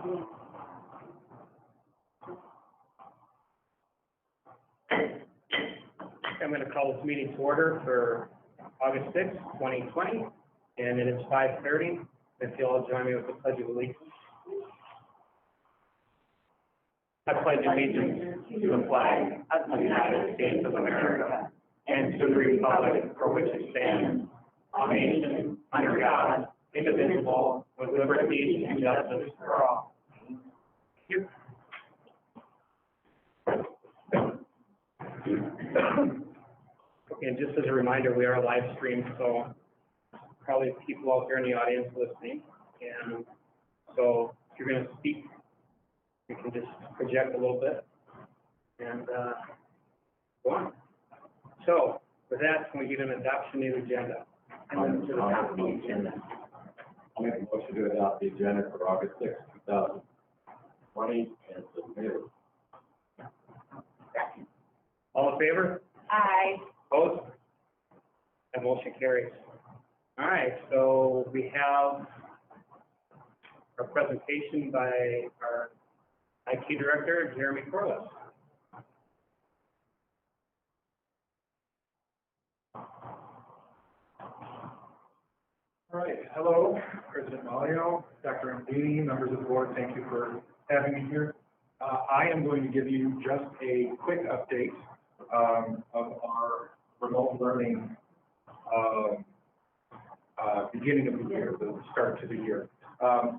I'm going to call this meeting to order for August 6th, 2020, and it is 5:30. If you'll all join me with the Pledge of Allegiance. I pledge allegiance to the flag of the United States of America and to the republic for which it stands, one nation, under God, indivisible, with liberty and justice for all. Thank you. And just as a reminder, we are live streamed, so probably people out here in the audience listening. And so if you're going to speak, you can just project a little bit and go on. So with that, can we get an adoption of the agenda? And then to the top of the agenda. I'll make a motion to adopt the agenda for August 6th, 2020 as submitted. All in favor? Aye. Opposed? That motion carries. All right, so we have our presentation by our IT Director, Jeremy Corliss. All right, hello, President Malio, Dr. Mdini, members of the board, thank you for having me here. I am going to give you just a quick update of our remote learning beginning of the year, the start to the year.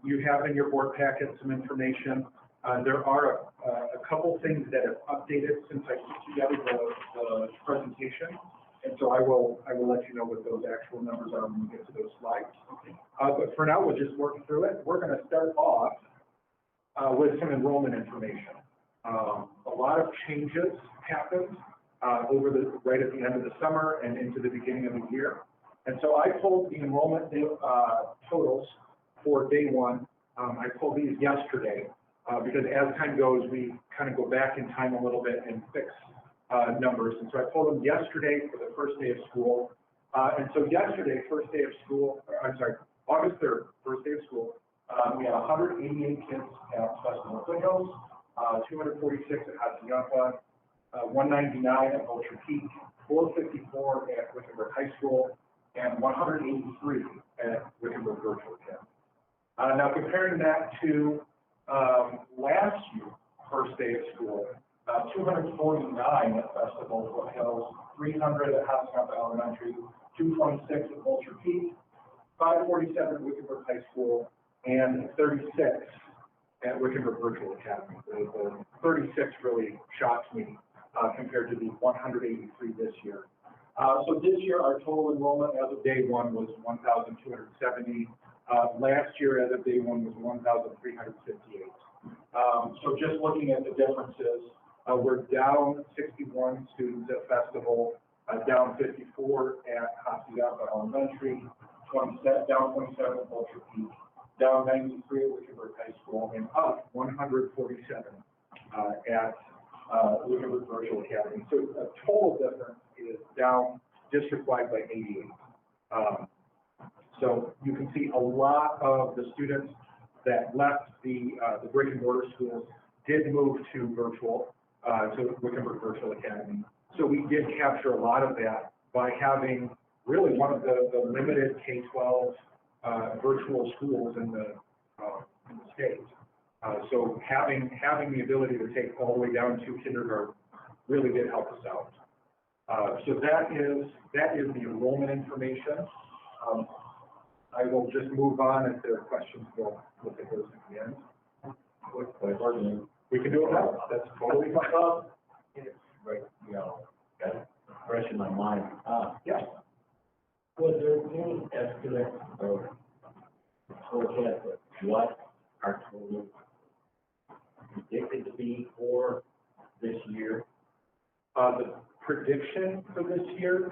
You have in your board packet some information. There are a couple things that have updated since I put together the presentation. And so I will let you know what those actual numbers are when we get to those slides. But for now, we'll just work through it. We're going to start off with some enrollment information. A lot of changes happened right at the end of the summer and into the beginning of the year. And so I pulled the enrollment totals for day one. I pulled these yesterday because as time goes, we kind of go back in time a little bit and fix numbers. And so I pulled them yesterday for the first day of school. And so yesterday, first day of school, August 3rd, first day of school, we had 188 kids at Festival Foothills, 246 at Hacienda, 199 at Vulture Peak, 454 at Wickenburg High School, and 183 at Wickenburg Virtual Academy. Now comparing that to last year, first day of school, 249 at Festival Foothills, 300 at Hacienda Elementary, 226 at Vulture Peak, 547 at Wickenburg High School, and 36 at Wickenburg Virtual Academy. The 36 really shocks me compared to the 183 this year. So this year, our total enrollment as of day one was 1,270. Last year, as of day one, was 1,358. So just looking at the differences, we're down 61 students at Festival, down 54 at Hacienda Elementary, down 27 at Vulture Peak, down 93 at Wickenburg High School, and up 147 at Wickenburg Virtual Academy. So a total difference is down district-wide by 88. So you can see a lot of the students that left the brick and mortar schools did move to virtual, to Wickenburg Virtual Academy. So we did capture a lot of that by having really one of the limited K-12 virtual schools in the state. So having the ability to take all the way down to kindergarten really did help us out. So that is the enrollment information. I will just move on. If there are questions, we'll look at those at the end. We can do it now. That's totally fine. It's right, got it fresh in my mind. Yeah. Was there any estimate or forecast of what our total predicted to be for this year? The prediction for this year,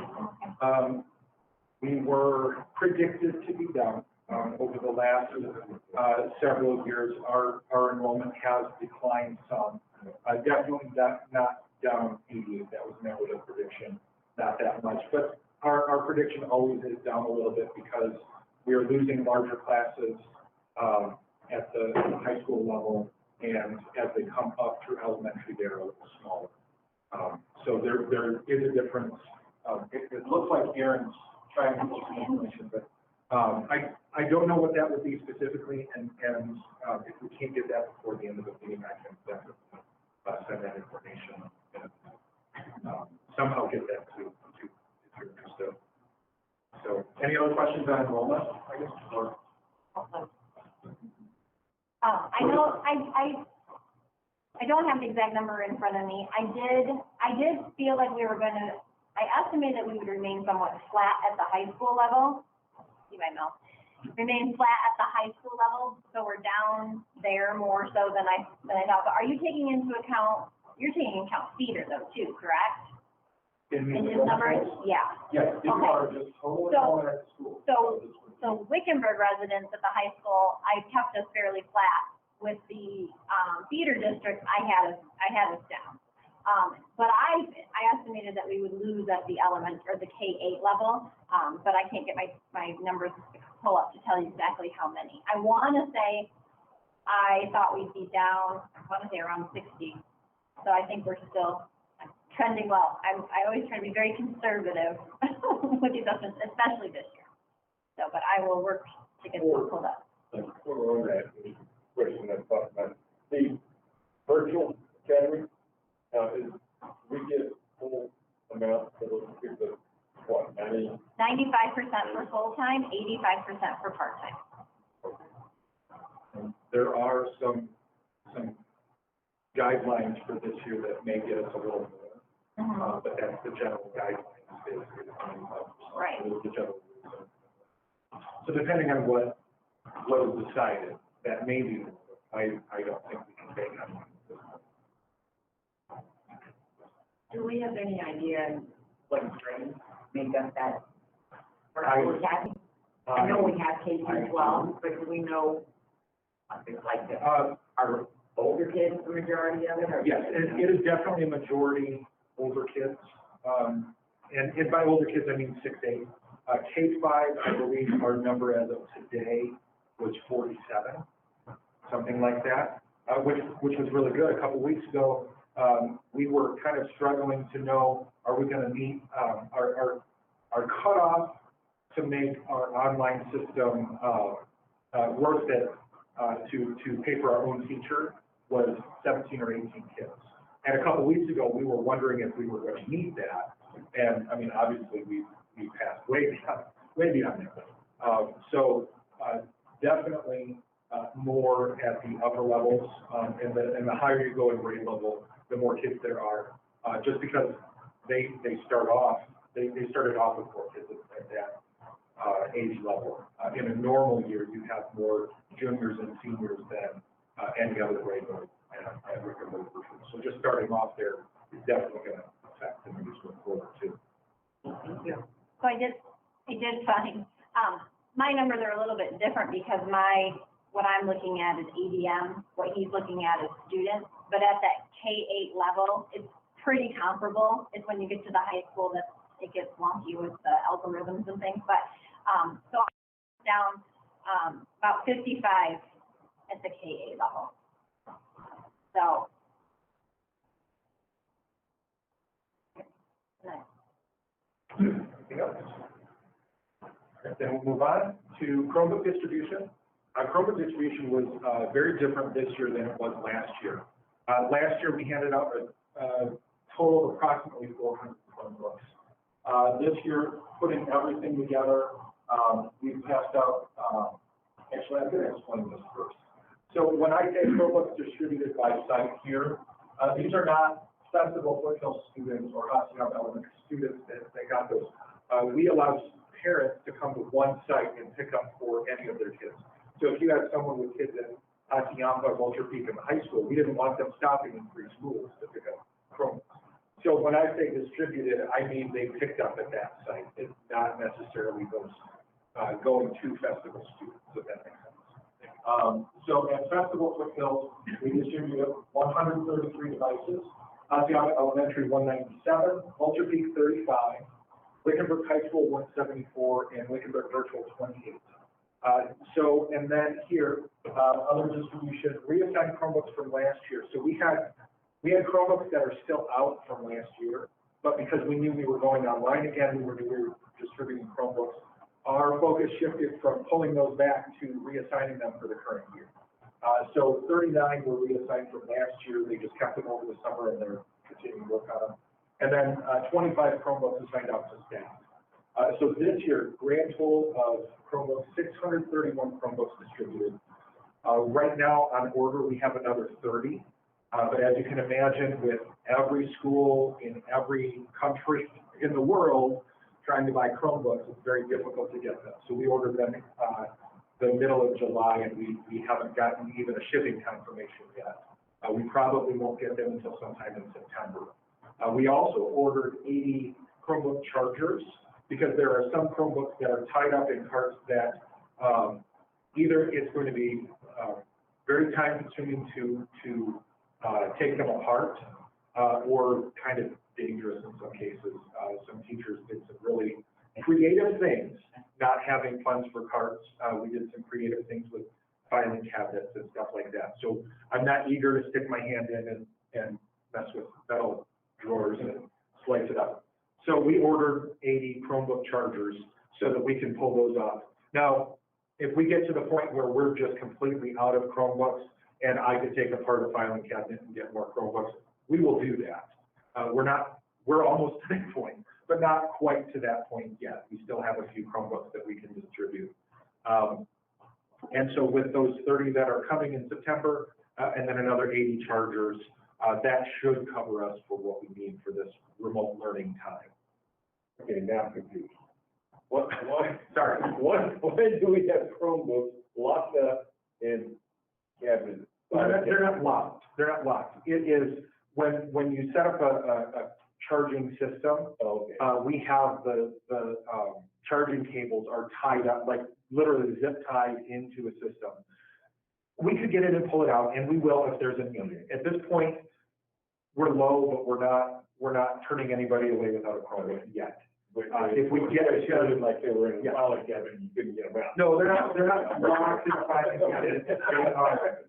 we were predicted to be down over the last several years. Our enrollment has declined some. Definitely not down 88. That was never the prediction, not that much. But our prediction always is down a little bit because we are losing larger classes at the high school level, and as they come up through elementary, they're a little smaller. So there is a difference. It looks like Aaron's trying to get some information, but I don't know what that would be specifically, and if we can't get that before the end of the meeting, I can definitely send that information and somehow get that to if you're interested. So, any other questions on enrollment, I guess? Or? I know, I don't have the exact number in front of me. I did feel like we were gonna, I estimated that we would remain somewhat flat at the high school level. See my mouth. Remain flat at the high school level, so we're down there more so than I thought. But are you taking into account, you're taking into account feeder though too, correct? In his numbers? Yeah. Yes, these Okay. are just total enrollment at the school. So Wickenburg residents at the high school, I kept us fairly flat. With the feeder district, I had us down. But I estimated that we would lose at the or the K-8 level, but I can't get my numbers to pull up to tell you exactly how many. I want to say I thought we'd be down, I want to say around 60. So I think we're still trending well. I always try to be very conservative with these estimates, especially this year. So, but I will work to get them pulled up. We're on that question I talked about. The virtual gathering, is we get full amount for those people, what, 95% 95% for full-time, 85% for part-time. There are some guidelines for this year that may get us a little more, but that's the general guidelines, basically, the 25%. Right. The general rules. So depending on what is decided, that may be, I don't think we can take on. Do we have any idea what grades make up that? I know we have K through 12, but do we know, like, are older kids the majority of it? Or Yes, it is definitely a majority older kids. And by older kids, I mean 6-8. K-5, I believe our number as of today was 47, something like that, which was really good. A couple of weeks ago, we were kind of struggling to know, are we going to meet our cutoff to make our online system worth it to pay for our own teacher was 17 or 18 kids. And a couple of weeks ago, we were wondering if we were going to meet that. And I mean, obviously, we passed way beyond that. So definitely more at the upper levels, and the higher you go in grade level, the more kids there are. Just because they started off with 4 kids at that age level. In a normal year, you have more juniors and seniors than any other grade level at Wickenburg. So just starting off there is definitely going to affect the numbers going forward too. Thank you. So I did find, my numbers are a little bit different because what I'm looking at is ADM, what he's looking at is students, but at that K-8 level, it's pretty comparable. It's when you get to the high school that it gets wonky with the algorithms and things, but, so I'm down, about 55 at the K-8 level. So. Nice. Anything else? Then we'll move on to Chromebook distribution. Chromebook distribution was very different this year than it was last year. Last year we handed out a total of approximately 400 Chromebooks. This year, putting everything together, we passed out, actually I'm going to explain this first. So when I say Chromebooks distributed by site here, these are not Festival Foothill students or Hacienda Elementary students that got those. We allow parents to come to one site and pick up for any of their kids. So if you had someone with kids in Hacienda, Vulture Peak, and high school, we didn't want them stopping in 3 schools to pick up Chromebooks. So when I say distributed, I mean they picked up at that site. It's not necessarily those going to festival students, if that makes sense. So at Festival Foothill, we distributed 133 devices. Hacienda Elementary 197, Vulture Peak 35, Wickenburg High School 174, and Wickenburg Virtual 28. And then here, other distribution, reassigned Chromebooks from last year. So we had Chromebooks that are still out from last year, but because we knew we were going online again, we were distributing Chromebooks. Our focus shifted from pulling those back to reassigning them for the current year. So 39 were reassigned from last year. They just kept them over the summer and they're continuing to work on them. And then 25 Chromebooks assigned out to staff. So this year, grand total of Chromebooks, 631 Chromebooks distributed. Right now on order, we have another 30. But as you can imagine, with every school in every country in the world trying to buy Chromebooks, it's very difficult to get them. So we ordered them the middle of July, and we haven't gotten even a shipping confirmation yet. We probably won't get them until sometime in September. We also ordered 80 Chromebook Chargers, because there are some Chromebooks that are tied up in carts that either it's going to be very time consuming to take them apart, or kind of dangerous in some cases. Some teachers did some really creative things, not having funds for carts. We did some creative things with filing cabinets and stuff like that. So I'm not eager to stick my hand in and mess with metal drawers and slice it up. So we ordered 80 Chromebook Chargers so that we can pull those off. Now, if we get to the point where we're just completely out of Chromebooks and I could take apart a filing cabinet and get more Chromebooks, we will do that. We're almost to that point, but not quite to that point yet. We still have a few Chromebooks that we can distribute. And so with those 30 that are coming in September, and then another 80 chargers, that should cover us for what we need for this remote learning time. Okay, now I'm confused. When do we have Chromebooks locked up in cabinets? They're not locked. They're not locked. It is when you set up a charging system. Oh, okay. We have the charging cables are tied up, like literally zip tied into a system. We could get it and pull it out, and we will if there's a need. At this point, we're low, but we're not turning anybody away without a Chromebook yet. If we get it, sounded like they were in a filing cabinet and you couldn't get them out. No, they're not locked in the filing cabinet.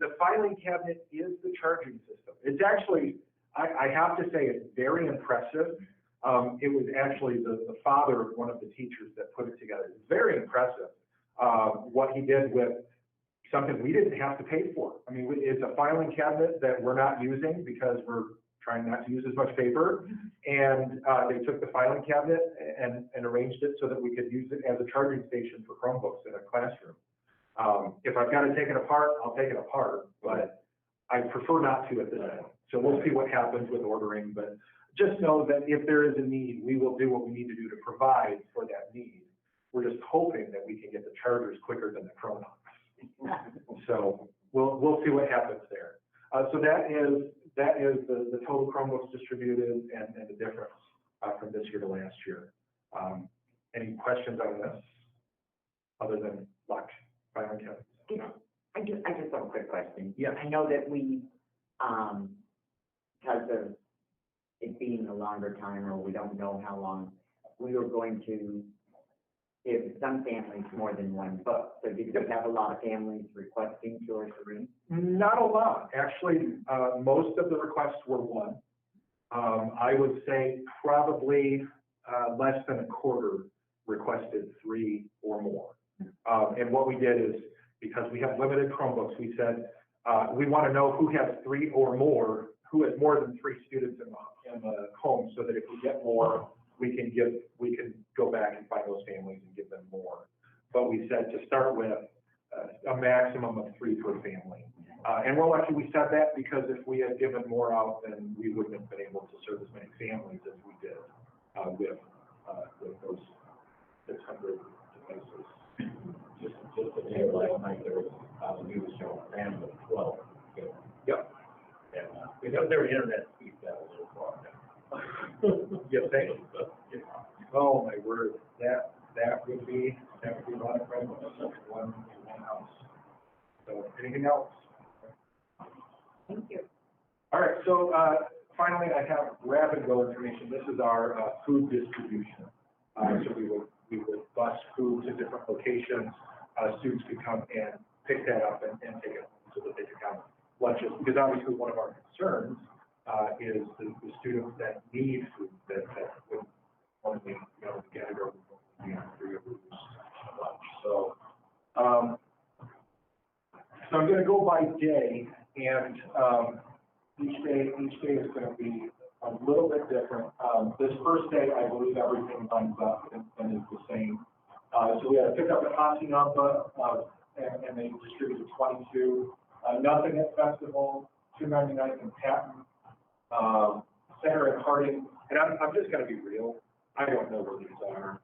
The filing cabinet is the charging system. It's actually, I have to say, it's very impressive. It was actually the father of one of the teachers that put it together. It's very impressive what he did with something we didn't have to pay for. I mean, it's a filing cabinet that we're not using because we're trying not to use as much paper. And they took the filing cabinet and arranged it so that we could use it as a charging station for Chromebooks in a classroom. If I've got to take it apart, I'll take it apart, but I prefer not to at this point. So we'll see what happens with ordering, but just know that if there is a need, we will do what we need to do to provide for that need. We're just hoping that we can get the chargers quicker than the Chromebooks. So we'll see what happens there. So that is the total Chromebooks distributed and the difference from this year to last year. Any questions on this other than locked filing cabinets? I just have a quick question. Yeah. I know that we, because of it being a longer time, or we don't know how long, we were going to give some families more than one book. So did you have a lot of families requesting two or three? Not a lot. Actually, most of the requests were one. I would say probably less than a quarter requested three or more. And what we did is, because we have limited Chromebooks, we said, we want to know who has three or more, who has more than three students in the home, so that if we get more, we can go back and find those families and give them more. But we said to start with a maximum of three per family. And we're lucky we said that, because if we had given more out, then we wouldn't have been able to serve as many families as we did with those 600 devices. Just today, last night, there was a news show, a family of 12. Yep. And because their internet speed got a little far down. You think? Oh my word, that would be a lot of Chromebooks in one house. So anything else? Thank you. All right, so finally I have grab and go information. This is our food distribution. So we would bus food to different locations. students could come and pick that up and take it home so that they could have lunches. Because obviously one of our concerns is the students that need food that would only, get it or would be on free or reduced lunch. So, so I'm going to go by day, and each day is going to be a little bit different. This first day, I believe everything lines up and is the same. So we had a pickup at Hacienda, and they distributed 22. Nothing at Festival, 299 in Patton, Center at Harding. And I'm just going to be real. I don't know where these are.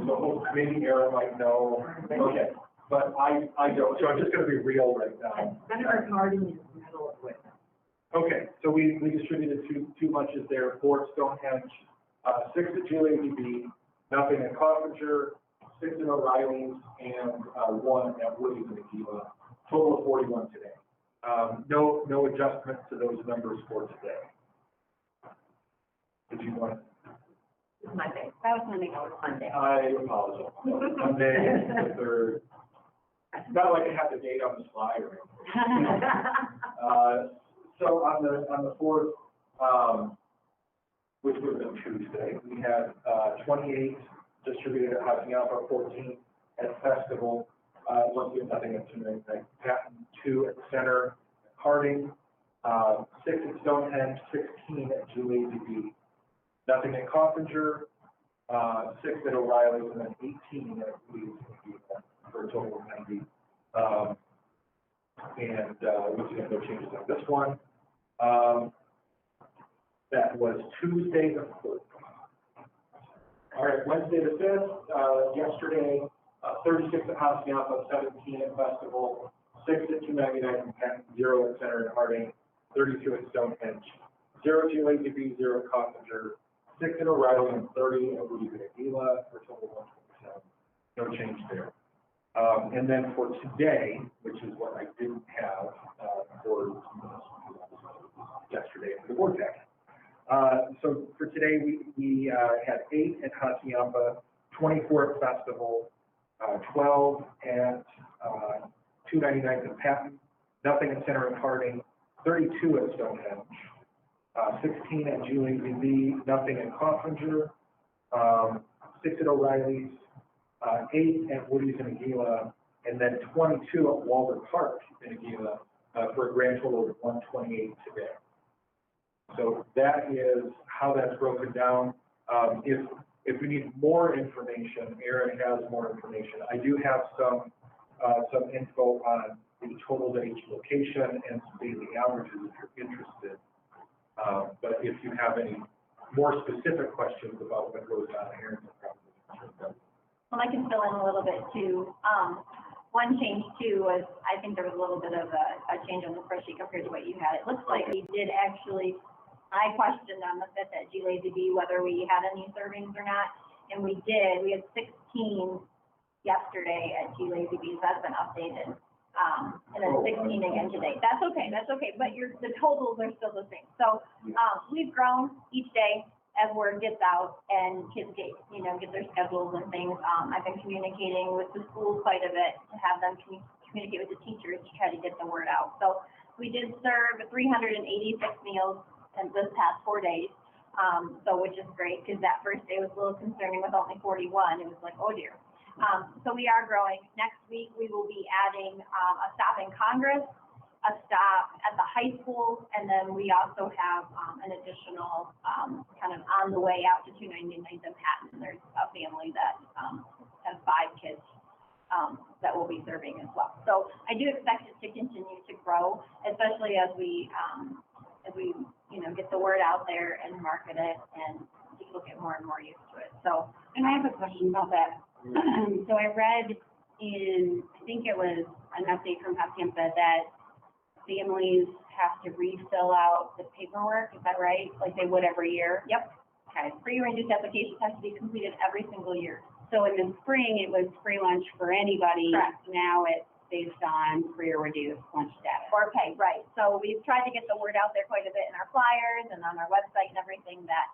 So maybe Aaron might know. Okay, but I don't. So I'm just going to be real right now. Center at Harding is in the middle of it. Okay, so we distributed two lunches there, 4 at Stonehenge, 6 at GLADB, nothing at Coffinger, 6 at O'Reilly's, and 1 at Woody's and Aquila, total of 41 today. No adjustments to those numbers for today. Did you want? It's Monday. That was Monday. Monday. I apologize. Monday, the 3rd. It's not like I have the date on the slide or anything. So on the 4th, which would have been Tuesday, we had 28 distributed at Hacienda, 14 at Festival, once again, nothing at Tonight, Patton, 2 at Center, Harding, 6 at Stonehenge, 16 at GLADB, nothing at Coffinger, 6 at O'Reilly's, and then 18 at Woody's, for a total of 90. And once again, no changes on this one. That was Tuesday the 4th. All right, Wednesday the 5th, yesterday, 36 at Hacienda, 17 at Festival, 6 at 299 in Patton, 0 at Center and Harding, 32 at Stonehenge, 0 at GLADB, 0 at Coffinger, 6 at O'Reilly, and 30 at Woody's and Aquila, for a total of 127. No change there. And then for today, which is what I didn't have for yesterday for the board packet. So for today, we had 8 at Hacienda, 24 at Festival, 12 at 299 in Patton, nothing at Center and Harding, 32 at Stonehenge, 16 at GLADB, nothing at Coffinger, 6 at O'Reilly's, 8 at Woody's and Aquila, and then 22 at Walter Park in Aquila, for a grand total of 128 today. So that is how that's broken down. If we need more information, Aaron has more information. I do have some info on the totals at each location and some daily averages if you're interested. But if you have any more specific questions about what goes on, Aaron will probably answer them. Well, I can fill in a little bit too. One change too was, I think there was a little bit of a change on the spreadsheet compared to what you had. It looks like we did actually, I questioned on the 5th at GLADB whether we had any servings or not, and we did. We had 16 yesterday at GLADB, so that's been updated. And then 16 again today. That's okay, but the totals are still the same. So, we've grown each day as word gets out and kids get their schedules and things. I've been communicating with the schools quite a bit to have them communicate with the teachers to try to get the word out. So we did serve 386 meals in this past 4 days, so which is great because that first day was a little concerning with only 41. It was like, oh dear. So we are growing. Next week we will be adding a stop in Congress, a stop at the high school, and then we also have an additional kind of on the way out to 299 in Patton. There's a family that has 5 kids that will be serving as well. So I do expect it to continue to grow, especially as we get the word out there and market it, and people get more and more used to it. So, and I have a question about that. So I read in, I think it was an update from Hacienda that families have to refill out the paperwork, is that right? Like they would every year? Yep. Okay. Free or reduced applications have to be completed every single year. So in the spring, it was free lunch for anybody. Correct. Now it's based on free or reduced lunch status. Or pay, right. So we've tried to get the word out there quite a bit in our flyers and on our website and everything that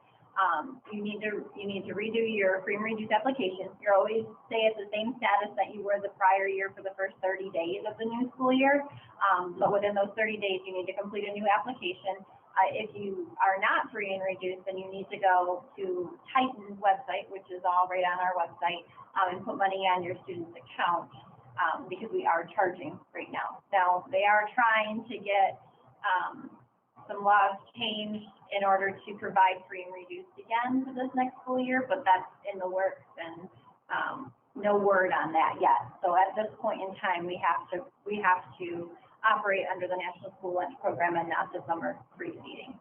You need to redo your free and reduced application. You're always stay at the same status that you were the prior year for the first 30 days of the new school year. But within those 30 days, you need to complete a new application. If you are not free and reduced, then you need to go to Titan's website, which is all right on our website, and put money on your student's account, because we are charging right now. Now, they are trying to get some laws changed in order to provide free and reduced again for this next school year, but that's in the works, and no word on that yet. So at this point in time, we have to operate under the National School Lunch Program and not the summer free feeding.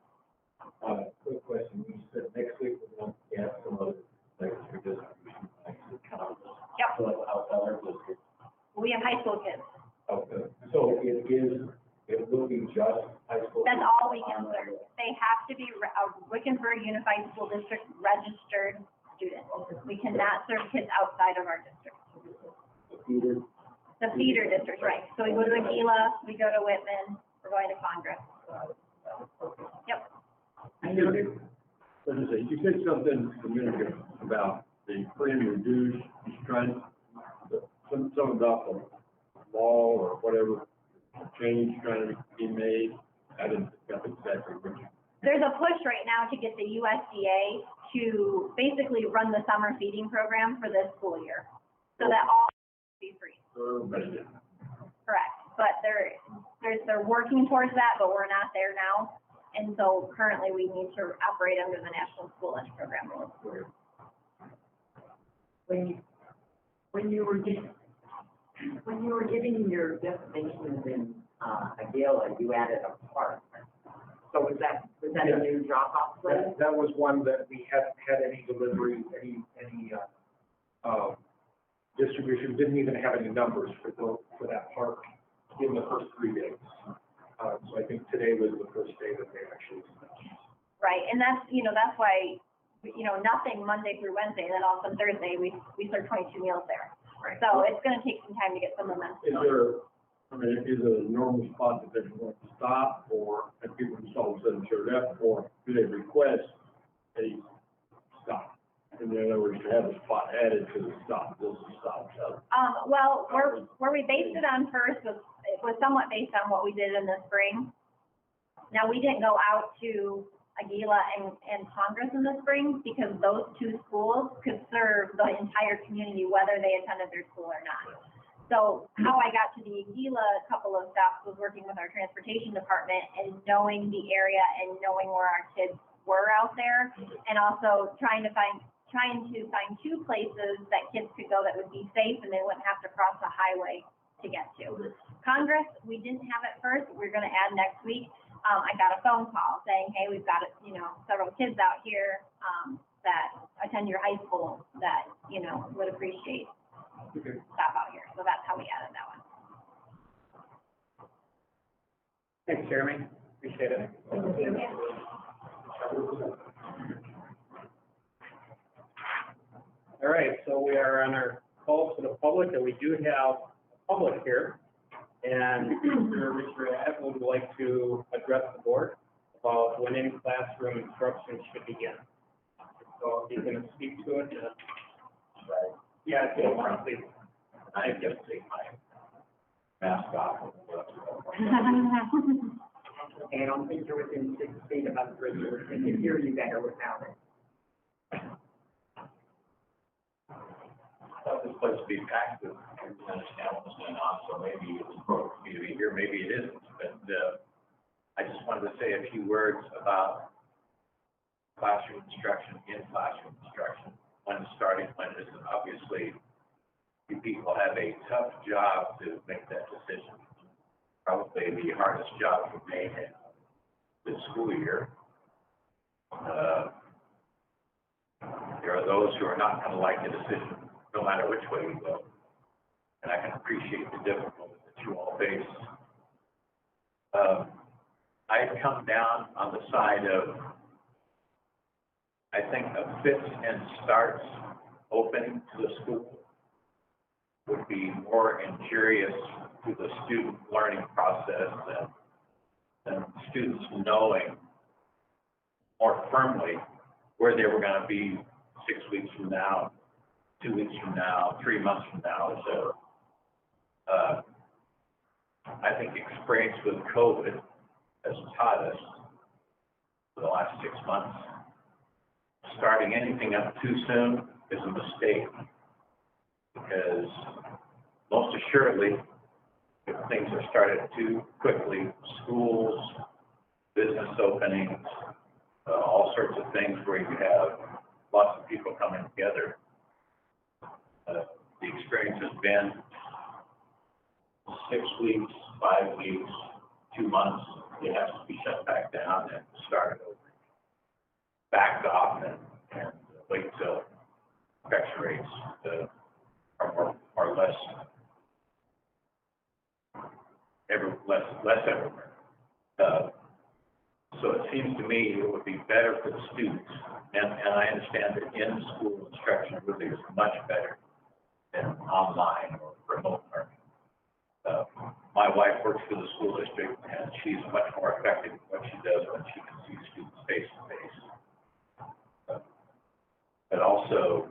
Quick question, you said next week we're going to have some other, like, redistribution, like, Yep, so like outside our district. we have high school kids. Okay, so it will be just high school? That's all we can serve. They have to be a Wickenburg Unified School District registered student. We cannot serve kids outside of our district. The feeder district, right. So we go to Aquila, we go to Whitman, we're going to Congress. Yep. You said something a minute ago about the premium dues, trying, something about the law or whatever, change trying to be made. I didn't pick up exactly what you. There's a push right now to get the USDA to basically run the summer feeding program for this school year, so that all be free. Correct, but they're working towards that, but we're not there now, and so currently we need to operate under the National School Lunch Program rules. When you were giving your definitions in, Agila, you added a park. So was that Yes. a new drop-off place? That was one that we hadn't had any delivery, any distribution, didn't even have any numbers for that park in the first 3 days. So I think today was the first day that they actually. Right, and that's why, nothing Monday through Wednesday, and then all of a sudden Thursday, we serve 22 meals there. Right. So it's gonna take some time to get some momentum. Is it a normal spot that they're going to stop, or if people just all of a sudden showed up, or do they request a stop? In other words, to have a spot added to the stop, this is stop. Well, where we based it on first was somewhat based on what we did in the spring. Now, we didn't go out to Agila and Congress in the spring because those two schools could serve the entire community, whether they attended their school or not. So how I got to the Agila couple of stops was working with our transportation department and knowing the area and knowing where our kids were out there, and also trying to find two places that kids could go that would be safe and they wouldn't have to cross the highway to get to. Congress, we didn't have it first. We're going to add next week. I got a phone call saying, hey, we've got, several kids out here that attend your high school that, would appreciate stop out here. So that's how we added that one. Thanks, Jeremy. Appreciate it. All right, so we are on our call to the public, and we do have a public here. And Mr. Ed would like to address the board about when in classroom instruction should begin. So if you can speak to it. Right. Yeah, please. I just take my mask off. And I don't think you're within 6 feet of us, Richard. We can hear you better without it. I thought this place would be packed with, I understand what's going on, so maybe it's appropriate for you to be here, maybe it isn't. But I just wanted to say a few words about classroom instruction, in-classroom instruction, when starting, when it isn't. Obviously, you people have a tough job to make that decision. Probably the hardest job you may have this school year. There are those who are not going to like the decision, no matter which way we go. And I can appreciate the difficulty that you all face. I've come down on the side of, I think, a fits and starts opening to the school would be more injurious to the student learning process than students knowing more firmly where they were gonna be 6 weeks from now, 2 weeks from now, 3 months from now, so, I think experience with COVID has taught us for the last 6 months, starting anything up too soon is a mistake, because most assuredly, if things are started too quickly, schools, business openings, all sorts of things where you have lots of people coming together. The experience has been 6 weeks, 5 weeks, 2 months, it has to be shut back down and started over. Backed off and wait till infection rates are less everywhere. So it seems to me it would be better for the students, and I understand that in-school instruction really is much better than online or remote learning. My wife works for the school district, and she's much more effective in what she does when she can see students face to face. But also,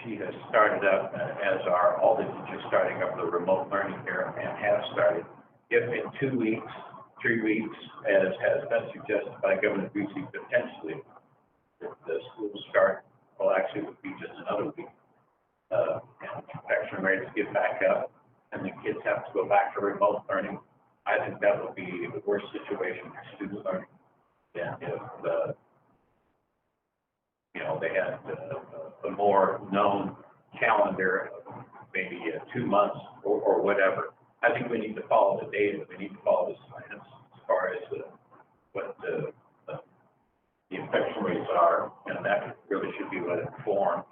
she has started up, as are all the teachers starting up the remote learning here, and have started. If in 2 weeks, 3 weeks, as has been suggested by Governor Busey, potentially, if the schools start, well, actually, it would be just another week. And infection rates get back up, and the kids have to go back to remote learning. I think that would be the worst situation for student learning than if, they had a more known calendar, maybe 2 months or whatever. I think we need to follow the data. We need to follow the science as far as what the infection rates are, and that really should be what informs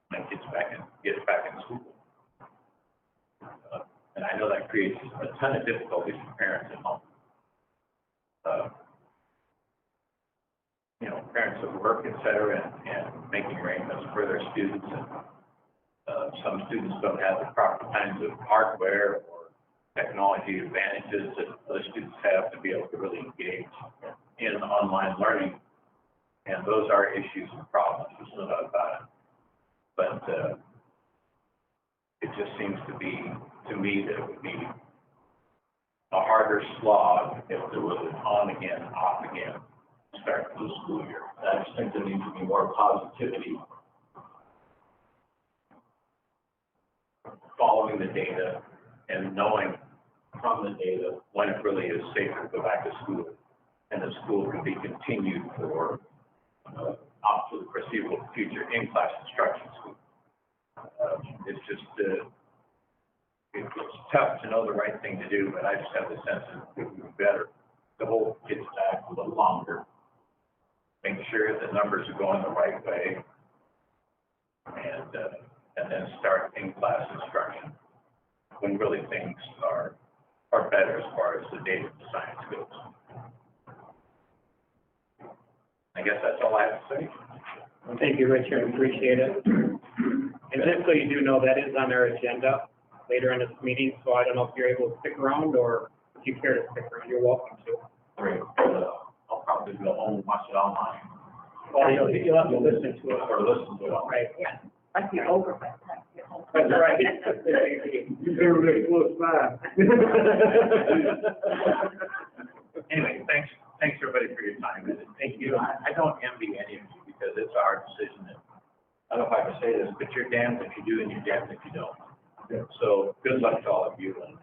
when kids get back in school. And I know that creates a ton of difficulties for parents at home. Parents at work, et cetera, and making arrangements for their students. And some students don't have the proper kinds of hardware or technology advantages that other students have to be able to really engage in online learning. And those are issues and problems, there's no doubt about it. But it just seems to me that it would be a harder slog if there was an on again, off again start to the school year. I just think there needs to be more positivity following the data and knowing from the data when it really is safer to go back to school, and the school can be continued for up to the foreseeable future in-class instruction school. It's just it's tough to know the right thing to do, but I just have the sense that it would be better to hold kids back a little longer, make sure the numbers are going the right way, and then start in-class instruction when really things are better as far as the data and science goes. I guess that's all I have to say. Well, thank you, Richard, appreciate it. And just so you do know, that is on our agenda later in this meeting, so I don't know if you're able to stick around, or if you care to stick around, you're welcome to. Great. I'll probably go home and watch it online. Well, you'll have to listen to it. Or listen to it. Right. Yeah, like you're over by the time you get home. That's right. You're really close by. Anyway, thanks everybody for your time. And thank you. I don't envy any of you because it's our decision. And I don't know if I can say this, but you're damned if you do and you're damned if you don't. Yeah. So good luck to all of you. And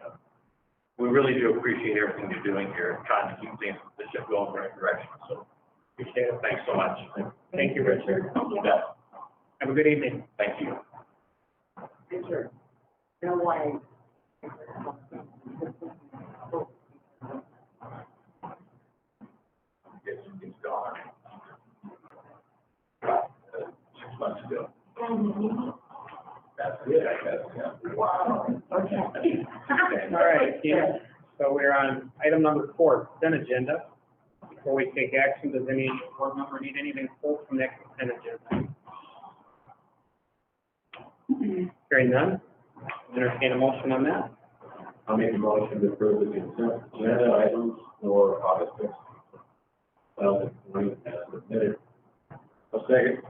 we really do appreciate everything you're doing here, trying to keep things, the ship going in the right direction. So appreciate it. Thanks so much. Thank you, Richard. You bet. Have a good evening. Thank you. Richard, no way. It's gone. 6 months ago. That's it, I guess, yeah. Wow, okay. All right, yeah. So we're on item number 4, consent agenda. Before we take action, does any board member need anything pulled from that consent agenda? Hearing none, entertain a motion on that. I'll make a motion to approve the consent agenda items for August 6th. 2020 as submitted. A second.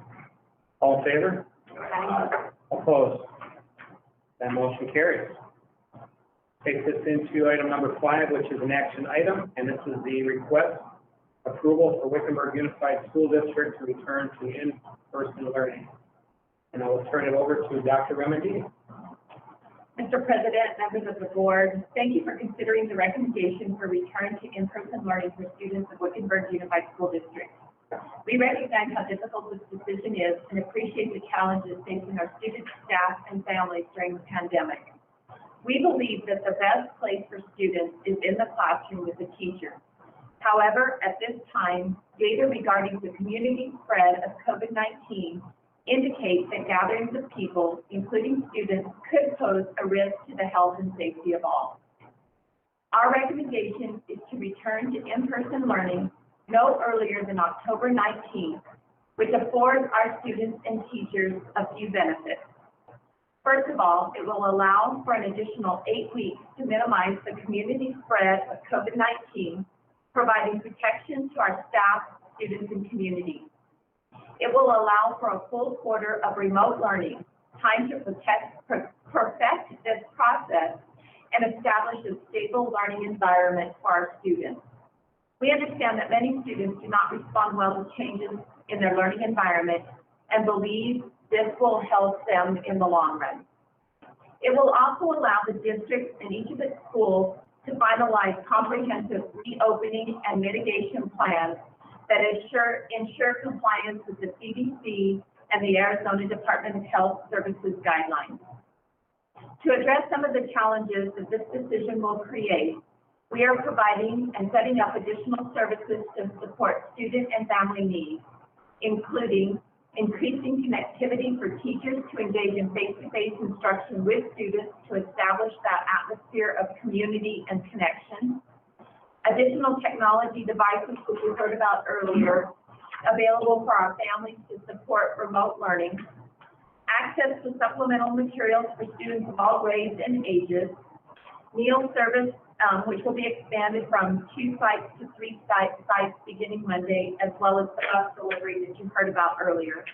All in favor? Aye. Opposed? That motion carries. Takes us into item number 5, which is an action item, and this is the request approval for Wickenburg Unified School District to return to in-person learning. And I will turn it over to Dr. Remedy. Mr. President, members of the board, thank you for considering the recommendation for return to in-person learning for students of Wickenburg Unified School District. We recognize how difficult this decision is and appreciate the challenges facing our students, staff, and families during the pandemic. We believe that the best place for students is in the classroom with the teacher. However, at this time, data regarding the community spread of COVID-19 indicates that gatherings of people, including students, could pose a risk to the health and safety of all. Our recommendation is to return to in-person learning no earlier than October 19th, which affords our students and teachers a few benefits. First of all, it will allow for an additional 8 weeks to minimize the community spread of COVID-19, providing protection to our staff, students, and community. It will allow for a full quarter of remote learning, time to perfect this process and establish a stable learning environment for our students. We understand that many students do not respond well to changes in their learning environment and believe this will help them in the long run. It will also allow the district and each of its schools to finalize comprehensive reopening and mitigation plans that ensure compliance with the CDC and the Arizona Department of Health Services guidelines. To address some of the challenges that this decision will create, we are providing and setting up additional services to support student and family needs, including increasing connectivity for teachers to engage in face-to-face instruction with students to establish that atmosphere of community and connection, additional technology devices, which we heard about earlier, available for our families to support remote learning, access to supplemental materials for students of all grades and ages, meal service, which will be expanded from 2 sites to 3 sites beginning Monday, as well as the bus delivery that you heard about earlier.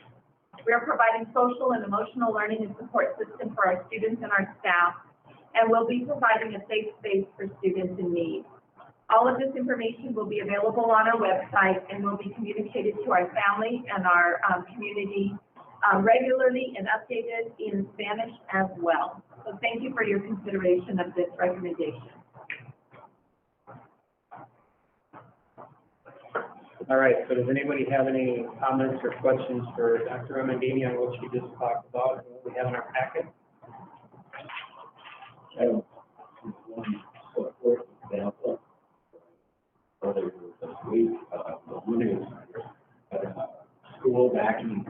We are providing social and emotional learning and support system for our students and our staff, and we'll be providing a safe space for students in need. All of this information will be available on our website and will be communicated to our family and our community regularly and updated in Spanish as well. So thank you for your consideration of this recommendation. All right, so does anybody have any comments or questions for Dr. Remendini on what she just talked about and what we have in our packet? One support example. Earlier this week, the winning at a school back in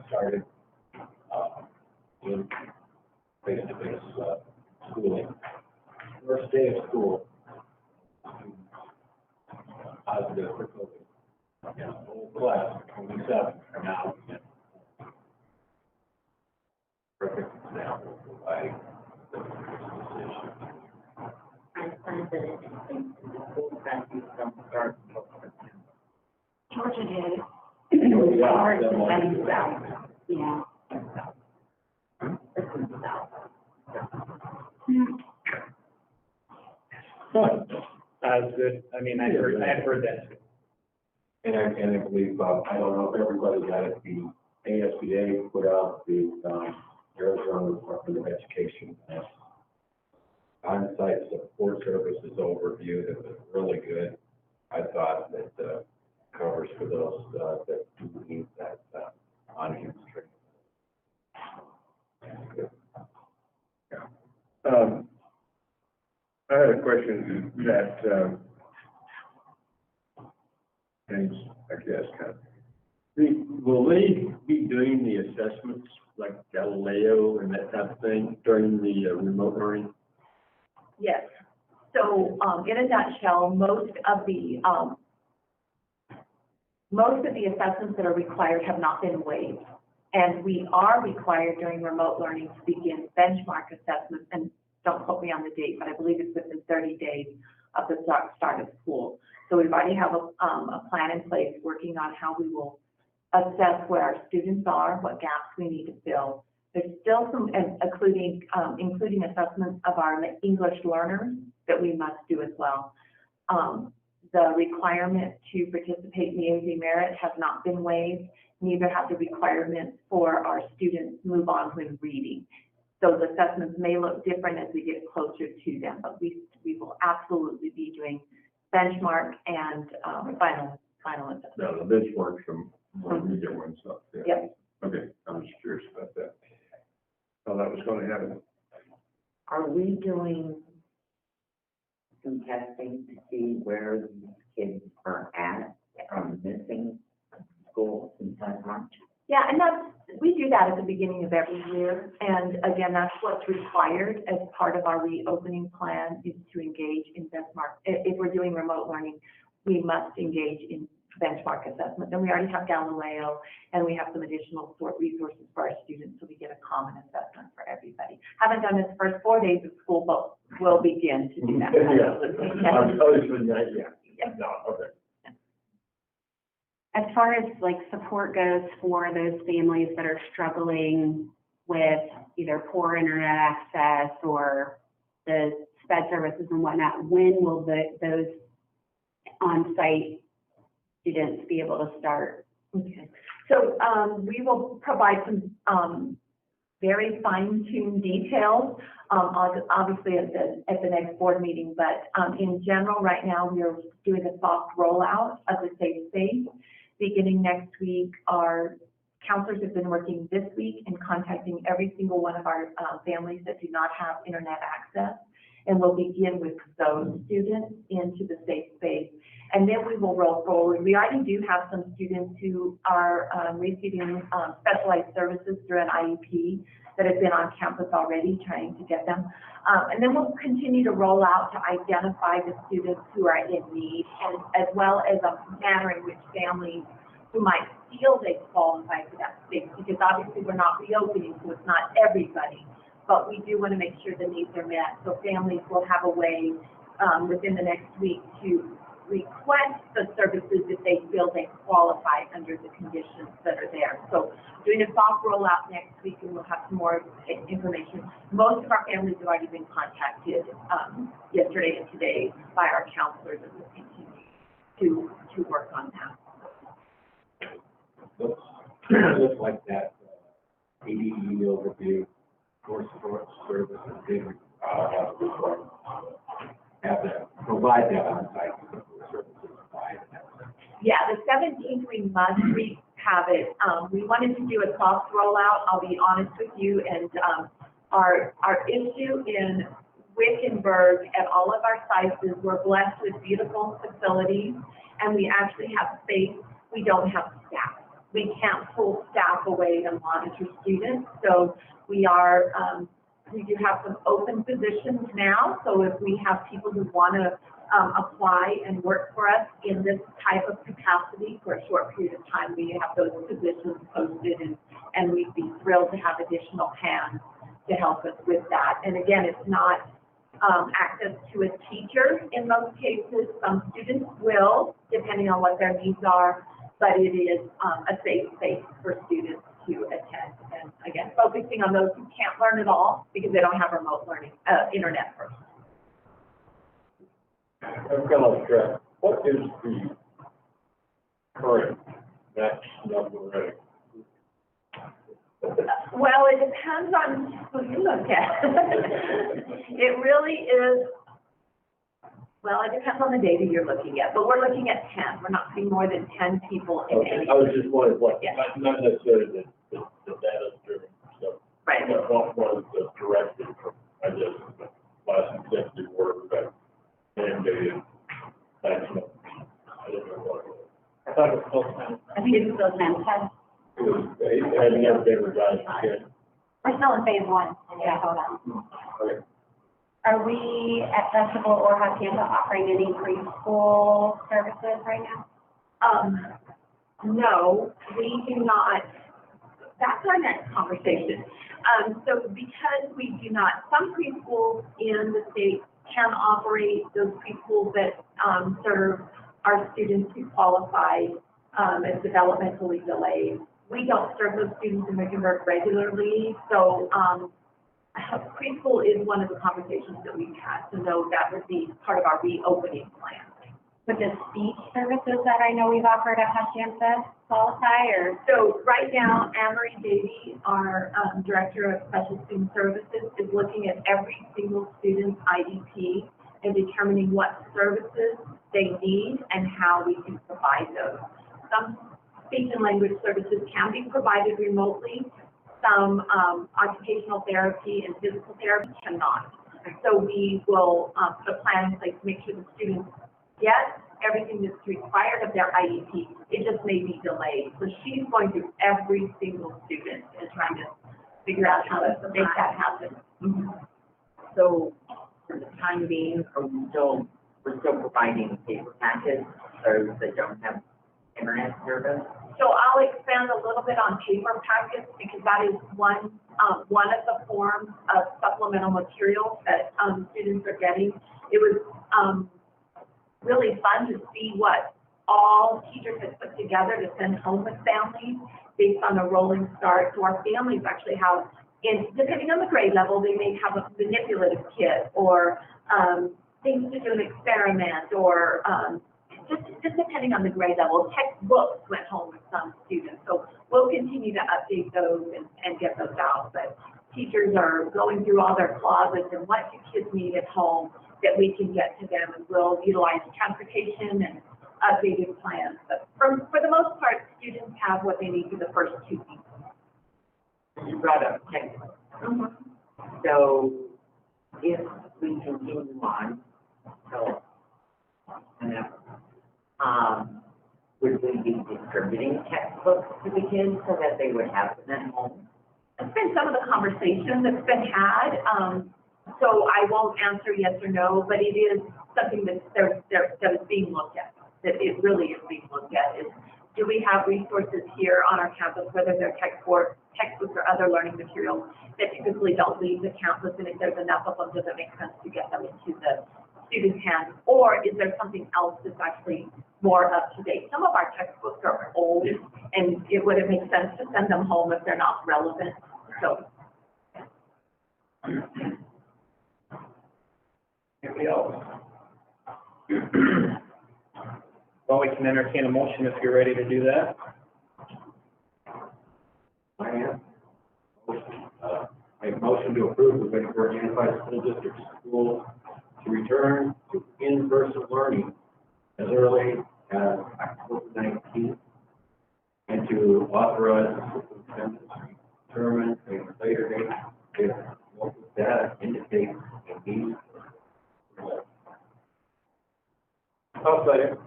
started in face-to-face schooling. First day of school, positive for COVID. And the whole class, 27, are now in. Perfect example of why the decision. I find that it's in the school practice don't start until September. Georgia did. It's hard to find out. Yeah. It's in the south. That's good. I mean, I had heard that too. And I believe, I don't know if everybody got it, the ASBA put out the, Arizona Department of Education, on-site support services overview that was really good. I thought that, covers for those, that do need that, on-hand training. I had a question that, things, I guess, kind of. Will they be doing the assessments like Galileo and that type of thing during the remote learning? Yes. So, in a nutshell, most of the assessments that are required have not been waived. And we are required during remote learning to begin benchmark assessments, and don't quote me on the date, but I believe it's within 30 days of the start of school. So we've already have a plan in place, working on how we will assess where our students are, what gaps we need to fill. There's still some, including assessments of our English learners that we must do as well. The requirement to participate in the AZ Merit has not been waived, neither have the requirements for our students move on when reading. Those assessments may look different as we get closer to them, but we will absolutely be doing benchmark and final assessment. No, the benchmarks from when we get one stuff, yeah. Yep. Okay, I'm just curious about that. So that was going to happen. Are we doing some testing to see where these kids are at from missing school since last March? Yeah, and we do that at the beginning of every year. And again, that's what's required as part of our reopening plan, is to engage in benchmark. If we're doing remote learning, we must engage in benchmark assessment. And we already have Galileo, and we have some additional resources for our students, so we get a common assessment for everybody. Haven't done this first 4 days of school, but we'll begin to do that. Yeah. No, okay. As far as like support goes for those families that are struggling with either poor internet access or the sped services and whatnot, when will those on-site students be able to start? Okay. So we will provide some very fine-tuned details, obviously at the next board meeting, but in general, right now, we are doing a soft rollout of the Safe Space. Beginning next week, our counselors have been working this week and contacting every single one of our families that do not have internet access, and we'll begin with those students into the Safe Space. And then we will roll forward. We already do have some students who are receiving specialized services through an IEP that have been on campus already, trying to get them. And then we'll continue to roll out to identify the students who are in need, and as well as a manner in which families who might feel they qualify for that space, because obviously we're not reopening, so it's not everybody, but we do want to make sure the needs are met. So families will have a way within the next week to request the services if they feel they qualify under the conditions that are there. So doing a soft rollout next week, and we'll have some more information. Most of our families have already been contacted yesterday and today by our counselors, and we'll continue to work on that. Looks like that ADE overview, course support services, did have that, provide that on-site services. Yeah, the 17th, we must have it. We wanted to do a soft rollout, I'll be honest with you, and our issue in Wickenburg at all of our sites is we're blessed with beautiful facilities, and we actually have space. We don't have staff. We can't pull staff away to monitor students, so we are, we do have some open positions now, so if we have people who want to apply and work for us in this type of capacity for a short period of time, we have those positions posted, and we'd be thrilled to have additional hands to help us with that. And again, it's not access to a teacher in most cases. Some students will, depending on what their needs are, but it is a safe space for students to attend. And again, focusing on those who can't learn at all because they don't have remote learning, internet first. I've got off track. What is the current max number rating? Well, it depends on who you look at. It really is, well, it depends on the data you're looking at, but we're looking at 10. We're not putting more than 10 people in Okay, any. I was just wondering what, Yeah. not necessarily the data driven stuff. Right. But what was the directive from, I guess, the last executive order that mandated maximum? I don't know what it was. I thought it was still 10. I think it's still 10. It was, it had never been revised again. We're still in phase one. Yeah. Okay. Are we at Festival or Hot Tampa offering any preschool services right now? No, we do not. That's our next conversation. So because we do not, some preschools in the state can operate, those preschools that serve are students who qualify as developmentally delayed. We don't serve those students in Wickenburg regularly, so preschool is one of the conversations that we've had, so no, that would be part of our reopening plan. With the speech services that I know we've offered at Hacienda qualify, or? So right now, Anne-Marie Davey, our Director of Special Student Services, is looking at every single student's IEP and determining what services they need and how we can provide those. Some speech and language services can be provided remotely. Some occupational therapy and physical therapy cannot. So we will put a plan in place to make sure the students get everything that's required of their IEP. It just may be delayed. So she's going through every single student and trying to figure out how to make that happen. So for the time being, we're still providing paper packets for those that don't have internet service? So I'll expand a little bit on paper packets because that is one of the forms of supplemental materials that students are getting. It was really fun to see what all teachers had put together to send home with families based on a rolling start. So our families actually have, depending on the grade level, they may have a manipulative kit or things to do an experiment or just depending on the grade level. Textbooks went home with some students. So we'll continue to update those and get those out. But teachers are going through all their closets and what do kids need at home that we can get to them, and we'll utilize transportation and updated plans. But for the most part, students have what they need for the first 2 weeks. You brought up textbooks. So if we continue on, would we be distributing textbooks to the kids so that they would have them at home? It's been some of the conversation that's been had. So I won't answer yes or no, but it is something that is being looked at. That it really is being looked at. Is do we have resources here on our campus, whether they're textbooks or other learning materials that typically don't leave the campus, and if there's enough of them, does it make sense to get them into the students' hands? Or is there something else that's actually more up to date? Some of our textbooks are old, and it wouldn't make sense to send them home if they're not relevant. So. Anybody else? Well, we can entertain a motion if you're ready to do that. I am. Make a motion to approve the Wickenburg Unified School District Schools to return to in-person learning as early as October 19th, and to authorize the superintendent to determine a later date if local data indicates a need. I'll say it.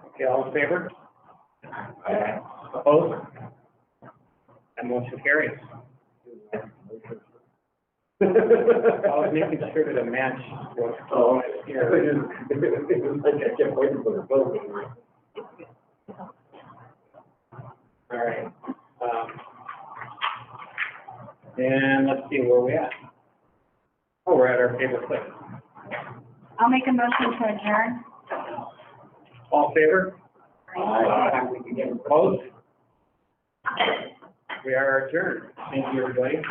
Okay, all in favor? Aye. Opposed? That motion carries. I was making sure to match what's Oh, here. like I kept waiting for the vote. All right. And let's see where we at. Oh, we're at our favorite place. I'll make a motion to adjourn. All in favor? Aye. Opposed? We are adjourned. Thank you, everybody.